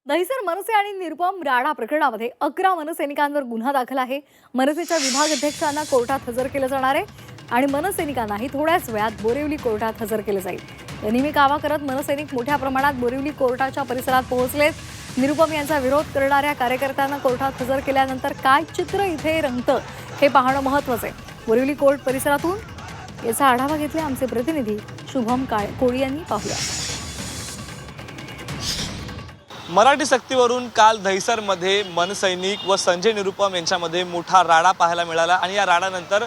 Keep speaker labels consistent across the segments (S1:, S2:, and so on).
S1: दहिसर मनसे आणि निरुपम राणा प्रकरणामध्ये 11 मनसैनिकांवर गुन्हा दाखल आहे। मनसेच्या विभाग अध्यक्षांना कोर्टात हजर केलं जाणार आहे आणि मनसैनिकांनाही थोड्याच वेळात बोरिवली कोर्टात हजर केलं जाईल। या नेहमी कावा करत मनसैनिक मोठ्या प्रमाणात बोरिवली कोर्टाच्या परिसरात पोहोचलेत। निरुपम यांचा विरोध करणाऱ्या कार्यकर्त्यांना कोर्टात हजर केल्यानंतर काय चित्र इथे रंगतं हे पाहणं महत्त्वाचं आहे। बोरिवली कोर्ट परिसरातून याचा आढावा घेतला आमचे प्रतिनिधी शुभम कोळी यांनी। पाहूया।
S2: मराठी सक्तीवरून काल दहिसरमध्ये मनसैनिक व संजय निरुपम यांच्यामध्ये मोठा राडा पाहायला मिळाला आणि या राडानंतर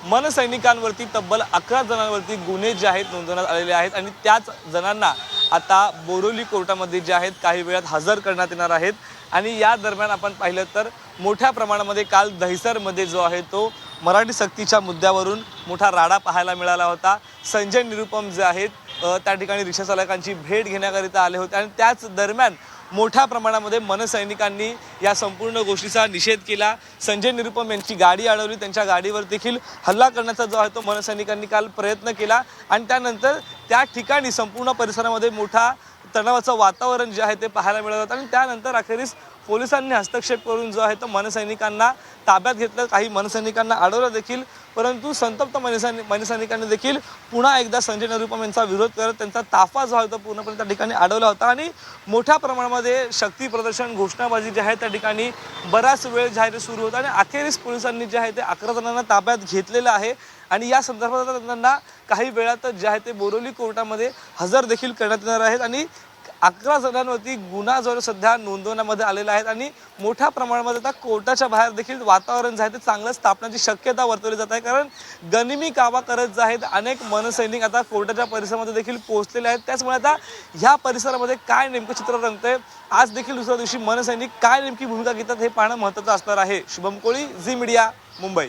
S2: मनसैनिकांवरती तब्बल 11 जणांवरती गुन्हे जे आहेत नोंदवण्यात आलेले आहेत आणि त्याच जणांना आता बोरिवली कोर्टामध्ये जे आहेत काही वेळात हजर करण्यात येणार आहेत। आणि या दरम्यान आपण पाहिलं तर मोठ्या प्रमाणामध्ये काल दहिसरमध्ये जो आहे तो मराठी सक्तीच्या मुद्द्यावरून मोठा राडा पाहायला मिळाला होता। संजय निरुपम जे आहेत त्या ठिकाणी रिक्षा चालकांची भेट घेण्याकरिता आले होते आणि त्याच दरम्यान मोठ्या प्रमाणामध्ये मनसैनिकांनी या संपूर्ण गोष्टीचा निषेध केला। संजय निरुपम यांची गाडी अडवली, त्यांच्या गाडीवर देखील हल्ला करण्याचा जो आहे तो मनसैनिकांनी काल प्रयत्न केला आणि त्यानंतर त्या ठिकाणी संपूर्ण परिसरामध्ये मोठा तणावाचं वातावरण जे आहे ते पाहायला मिळत होतं आणि त्यानंतर अखेरीस पोलिसांनी हस्तक्षेप करून जो आहे तो मनसैनिकांना ताब्यात घेतलं। काही मनसैनिकांना अडवलं देखील, परंतु संतप्त मनसैनिकांनी देखील पुन्हा एकदा संजय निरुपम यांचा विरोध करत त्यांचा ताफा जो आहे तो पूर्णपणे त्या ठिकाणी अडवला होता आणि मोठ्या प्रमाणामध्ये शक्ती प्रदर्शन घोषणाबाजी जी आहे त्या ठिकाणी बराच वेळ जाहीर सुरू होता आणि अखेरीस पोलिसांनी जे आहे ते 11 जणांना ताब्यात घेतलेलं आहे आणि या संदर्भात त्यांना काही वेळातच जे आहे ते बोरिवली कोर्टामध्ये हजर देखील करण्यात येणार आहेत आणि 11 जणांवरती गुन्हा जो सध्या नोंदवण्यामध्ये आलेला आहे आणि मोठ्या प्रमाणामध्ये आता कोर्टाच्या बाहेर देखील वातावरण जे आहे ते चांगलं स्थापण्याची शक्यता वर्तवली जात आहे। कारण गनिमी कावा करत जे आहेत अनेक मनसैनिक आता कोर्टाच्या परिसरामध्ये देखील पोहोचलेले आहेत। त्याचमुळे आता ह्या परिसरामध्ये काय नेमकं चित्र रंगतंय, आज देखील दुसऱ्या दिवशी मनसैनिक काय नेमकी भूमिका घेतात हे पाहणं महत्त्वाचं असणार आहे। शुभम कोळी, झी मीडिया, मुंबई।